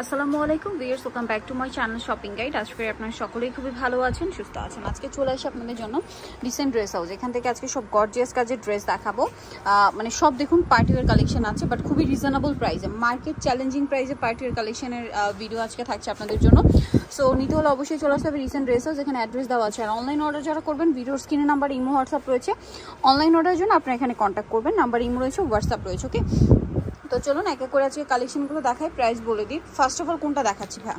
আসসালামু আলাইকুম viewers, welcome back to my channel shopping guide. আশা করি আপনারা সকলেই খুবই ভালো আছেন, সুস্থ আছেন। আজকে চলে আসি আপনাদের জন্য রিসেন্ট ড্রেস হাউস। এখান থেকে আজকে সব গর্জিয়াস কাজের ড্রেস দেখাবো। মানে সব দেখুন পার্টিওয়ার কালেকশন আছে, বাট খুবই রিজনেবল প্রাইসে, মার্কেট চ্যালেঞ্জিং প্রাইসে পার্টিওয়ার কালেকশনের ভিডিও আজকে থাকছে আপনাদের জন্য। সো নিতে হলে অবশ্যই চলে আসতে হবে রিসেন্ট ড্রেস হাউস। এখানে অ্যাড্রেস দেওয়া আছে। আর অনলাইন অর্ডার যারা করবেন, ভিডিওর স্ক্রিনে নাম্বার ইমো হোয়াটসঅ্যাপ রয়েছে। অনলাইন অর্ডারের জন্য আপনারা এখানে কন্ট্যাক্ট করবেন, নাম্বার ইমো রয়েছে, হোয়াটসঅ্যাপ রয়েছে। ওকে, তো চলুন এক এক করে আজকে কালেকশনগুলো দেখাই, প্রাইস বলে দিই। ফার্স্ট অফ অল কোনটা দেখাচ্ছি ভাই?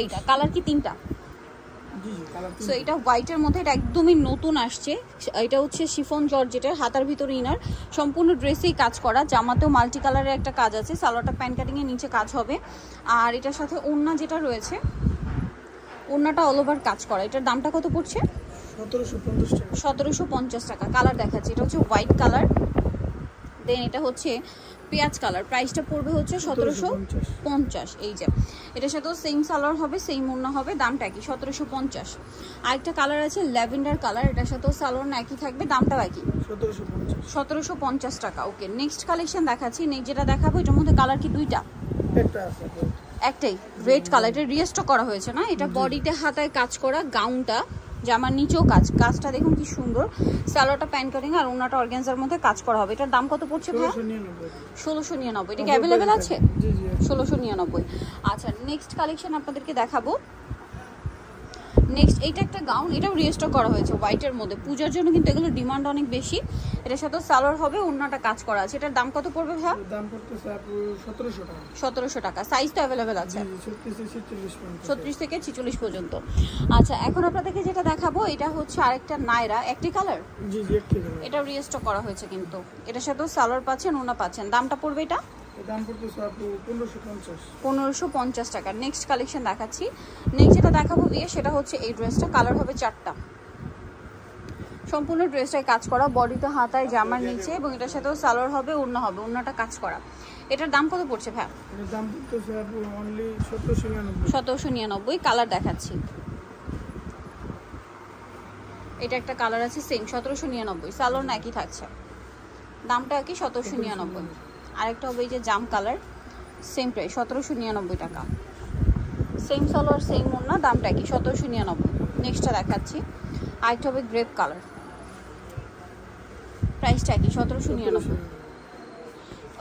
এইটা কালার কি তিনটা? সো এটা হোয়াইটের মধ্যে, এটা একদমই নতুন আসছে। এটা হচ্ছে শিফন জর্জেটের, হাতার ভিতরে ইনার, সম্পূর্ণ ড্রেসেই কাজ করা। জামাতেও মাল্টি কালারের একটা কাজ আছে, সালোয়ারটা প্যান্ট কাটিং এর নিচে কাজ হবে। আর এটার সাথে ওড়না যেটা রয়েছে, ওড়নাটা অল ওভার কাজ করা। এটার দামটা কত পড়ছে? 1750 টাকা। কালার দেখাচ্ছি, এটা হচ্ছে হোয়াইট কালার, দেন এটা হচ্ছে পেঁয়াজ কালার। প্রাইসটা পড়বে হচ্ছে 1750। এই যে এটার সাথেও সেম সালোয়ার হবে, সেম ওড়না হবে, দামটা একই 1750। আরেকটা কালার আছে ল্যাভেন্ডার কালার, এটার সাথেও সালোয়ার একই থাকবে, দামটাও একই 1750 টাকা। ওকে, নেক্সট কালেকশন দেখাচ্ছি। নেক্সট যেটা দেখাবো, এটার মধ্যে কালার কি দুইটা? একটাই, রেড কালার। এটা রিস্টক করা হয়েছে না? এটা বডিতে হাতায় কাজ করা, গাউনটা জামার নিচেও কাজটা দেখুন কি সুন্দর। সালোয়ারটা প্যান্ট কাটিং আর ওড়নাটা অর্গানজার মধ্যে কাজ করা হবে। এটার দাম কত পড়ছে ভাই? 1699। এটা কি অ্যাভেলেবেল আছে? 1699। আচ্ছা, নেক্সট কালেকশন আপনাদেরকে দেখাবো। নেক্সট এইটা একটা গাউন, এটাও রিস্টক করা হয়েছে হোয়াইটের মধ্যে। পূজার জন্য কিন্তু এগুলো ডিমান্ড অনেক বেশি। এটার সাথে সালোয়ার হবে, ওড়নাটা কাজ করা আছে। এটার দাম কত পড়বে ভাই? দাম পড়তেছে আপু 1700 টাকা। 1700 টাকা। সাইজ তো অ্যাভেলেবেল আছে 36 থেকে 46 পর্যন্ত। আচ্ছা, এখন আপনাদেরকে যেটা দেখাবো, এটা হচ্ছে আরেকটা নায়রা, একটি কালার। জি জি, একটি কালার। এটা রিস্টক করা হয়েছে কিন্তু। এটার সাথেও সালোয়ার পাচ্ছেন, ওড়না পাচ্ছেন। দামটা পড়বে এটা? দাম পড়তেছে আপু 1550। 1550 টাকা। নেক্সট কালেকশন দেখাচ্ছি। নেক্সট যেটা দেখাবো দিয়ে, সেটা হচ্ছে এই ড্রেসটা। কালার হবে চারটা, সম্পূর্ণ ড্রেসটাই কাজ করা, বডিতে হাতায় জামার নিচে, এবং এটার সাথেও সালোয়ার হবে, ওড়না হবে, ওড়নাটা কাজ করা। এটার দাম কত পড়ছে ভাই? এর দাম পড়তেছে আপু অনলি 1799। 1799। কালার দেখাচ্ছি, এটা একটা কালার আছে সেম 1799। সালোয়ার একই থাকছে, দামটা কি 1799। আরেকটা হবে এই যে জাম কালার, সেম প্রাইস 1799 টাকা। সেম সালোয়ার সেম ওড়না, দামটা কি 1799। নেক্সটটা দেখাচ্ছি, আরেকটা হবে গ্রেপ কালার, প্রাইসটা কি 1799।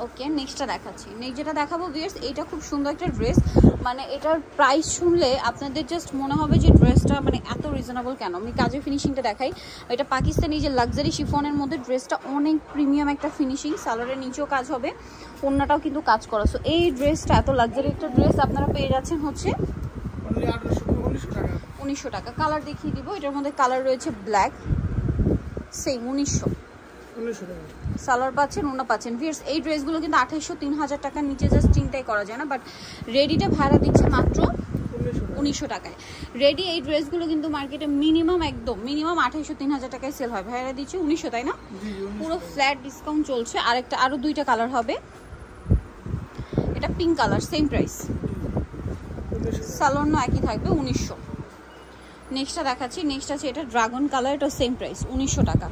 ওকে, নেক্সটটা দেখাচ্ছি। নেক্সট যেটা দেখাবো ভিউয়ার্স, এটা খুব সুন্দর একটা ড্রেস। মানে এটার প্রাইস শুনলে আপনাদের জাস্ট মনে হবে যে ড্রেসটা মানে এত রিজনেবল কেন। আমি কাজের ফিনিশিংটা দেখাই। এটা পাকিস্তানি যে লাক্সারি শিফনের মধ্যে ড্রেসটা অনেক প্রিমিয়াম একটা ফিনিশিং। সালোয়ারের নিচেও কাজ হবে, ওড়নাটাও কিন্তু কাজ করা। সো এই ড্রেসটা, এত লাক্সারি একটা ড্রেস আপনারা পেয়ে যাচ্ছেন হচ্ছে অনলি 1900 টাকা। 1900 টাকা। কালার দেখিয়ে দিব। এটার মধ্যে কালার রয়েছে ব্ল্যাক, সেম 1900 টাকা। সালোয়ার পাচ্ছেন, ওড়না পাচ্ছেন। ভিউয়ার্স, এই ড্রেসগুলো কিন্তু 2800 3000 টাকার নিচে জাস্ট চিন্তাই করা যায় না, বাট রেডিটা ভাড়া দিচ্ছে মাত্র 1900 টাকায়। রেডি এই ড্রেসগুলো কিন্তু মার্কেটে মিনিমাম, একদম মিনিমাম 2800 3000 টাকায় সেল হয়, ভাড়া দিচ্ছে 1900, তাই না? পুরো ফ্ল্যাট ডিসকাউন্ট চলছে। আরো দুইটা কালার হবে। এটা pink colour, same price, salwar একই থাকবে 1900। নেক্সটটা দেখাচ্ছি। নেক্সট আছে এটা ড্রাগন কালার, এটা সেম প্রাইস 1900 টাকা।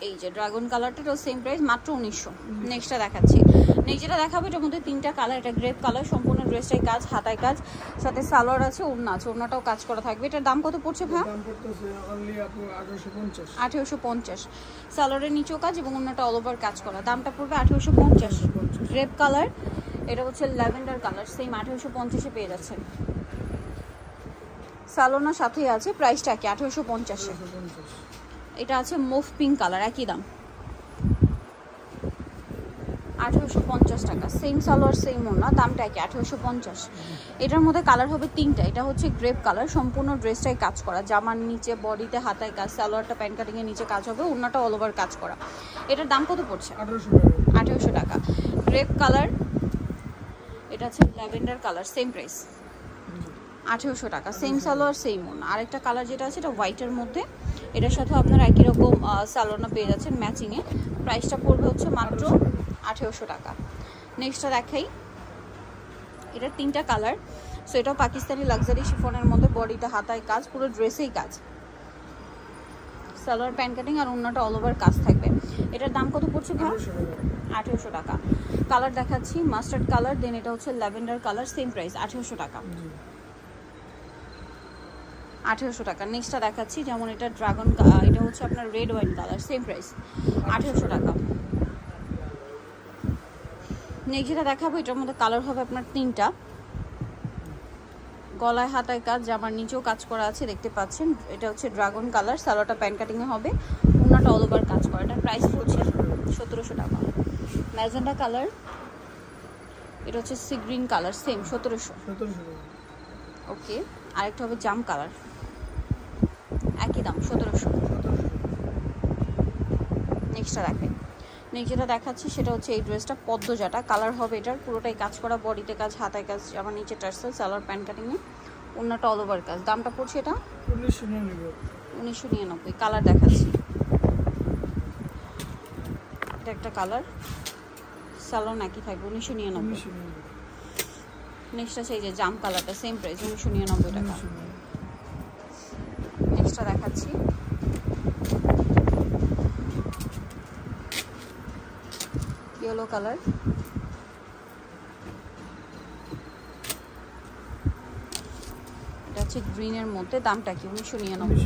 এই যে ড্রাগন কালারটা, এটাও সেম প্রাইস, মাত্র 1900। নেক্সটটা দেখাচ্ছি। নেক্সট যেটা দেখাবো, এটার মধ্যে তিনটা কালার। এটা গ্রেপ কালার, সম্পূর্ণ ড্রেসটাই কাজ, হাতায় কাজ, সাথে সালোয়ার আছে, ওড়না আছে, ওড়নাটাও কাজ করা থাকবে। এটার দাম কত পড়ছে ভাই? দাম পড়তেছে অনলি আপু 1850। 1850। সালোয়ারের নিচেও কাজ এবং ওড়নাটা অল ওভার কাজ করা, দামটা পড়বে 1850। গ্রেপ কালার, এটা হচ্ছে ল্যাভেন্ডার কালার, সেম 1850-এ পেয়ে যাচ্ছেন। সালোয়ার সাথেই আছে, প্রাইসটা কি 1850-এ। এটা আছে মুভ পিঙ্ক কালার, একই দাম 1850 টাকা। সেম সালোয়ার সেম ওড়না, দামটা কি 1850। এটার মধ্যে কালার হবে তিনটা। এটা হচ্ছে গ্রেপ কালার, সম্পূর্ণ ড্রেসটাই কাজ করা, জামার নিচে, বডিতে হাতায় কাজ, সালোয়ারটা প্যান্ট কাটিং এর নিচে কাজ হবে, ওড়নাটা অল ওভার কাজ করা। এটার দাম কত পড়ছে? 1800 টাকা। গ্রেপ কালার, এটা হচ্ছে ল্যাভেন্ডার কালার, সেম প্রাইস 1800 টাকা। সেম সালোয়ার সেম ওড়না। আরেকটা কালার যেটা আছে, এটা হোয়াইটের মধ্যে, এটার সাথে আপনারা একই রকম সালোয়ার পেয়ে যাচ্ছেন ম্যাচিংয়ে। প্রাইসটা পড়বে হচ্ছে মাত্র 1800 টাকা। নেক্সটটা দেখাই, এটার তিনটা কালার। সো এটাও পাকিস্তানি লাক্সারি শিফনের মধ্যে, বডিতে হাতায় কাজ, পুরো ড্রেসেই কাজ, সালোয়ার প্যান্ট কাটিং আর ওড়নাটা অল ওভার কাজ থাকবে। এটার দাম কত পড়ছে ভাই? 1800 টাকা। কালার দেখাচ্ছি, মাস্টার্ড কালার, দেন এটা হচ্ছে ল্যাভেন্ডার কালার, সেম প্রাইস 1800 টাকা। 1800 টাকা। নেক্সটটা দেখাচ্ছি, যেমন এটা ড্রাগন, এটা হচ্ছে আপনার red wine colour, same price 1800 টাকা। নেক্সট যেটা দেখাবো, এটার মধ্যে কালার হবে আপনার 3টা, গলায় হাতায় কাজ, জামার নিচেও কাজ করা আছে দেখতে পাচ্ছেন। এটা হচ্ছে ড্রাগন কালার, সালোয়ারটা প্যান্ট কাটিংয়ে হবে, ওনাটা অল ওভার কাজ করা। এটার প্রাইস হচ্ছে 1700 টাকা। ম্যাজেন্ডা কালার, এটা হচ্ছে সি গ্রিন কালার, সেম 1700। ওকে, আরেকটা হবে জাম কালার, একই দাম 1700। নেক্সটটা দেখেন, নেক্সট যেটা দেখাচ্ছি সেটা হচ্ছে এই ড্রেসটা পদ্মজাটা কালার হবে, এটার পুরোটাই কাজ করা, বডিতে কাজ, হাতায় কাজ, আমার নিচে টার্সেল, সালোয়ার প্যান্ট কাটিংয়ে, ওনাটা অল ওভার কাজ। দামটা পড়ছে এটা 1999। কালার দেখাচ্ছি, এটা একটা কালার, সালোয়ার একই থাকবে 1999। নেক্সট আছে এই যে জাম কালারটা, সেম প্রাইস 1999 টাকা। নেক্সটটা দেখাচ্ছি, ইয়েলো কালার, এটা হচ্ছে গ্রিনের মধ্যে, দামটা কি 1999।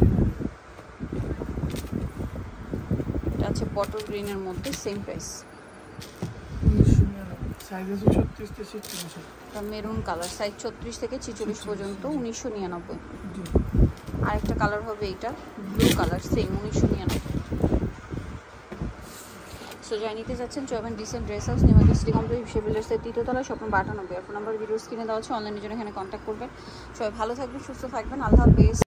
এটা হচ্ছে বটল গ্রিনের মধ্যে, সেম প্রাইস। এটা মেরুন কালার, সাইজ 36 থেকে 46 পর্যন্ত, 1999। আরেকটা কালার হবে এইটা ব্লু কালার, সেম 1999। সো যাই নিতে যাচ্ছেন চলবেন dissent dress house, New Market city complex, বিশ্ববিদ্যালয়ের 3য় তলায়, স্বপ্ন 92। ফোন নাম্বার ভিডিও স্ক্রিনে দেওয়া আছে, অনলাইনের জন্য এখানে কন্ট্যাক্ট করবেন। সবাই ভালো থাকবেন, সুস্থ থাকবেন, আল্লাহ হাফেজ।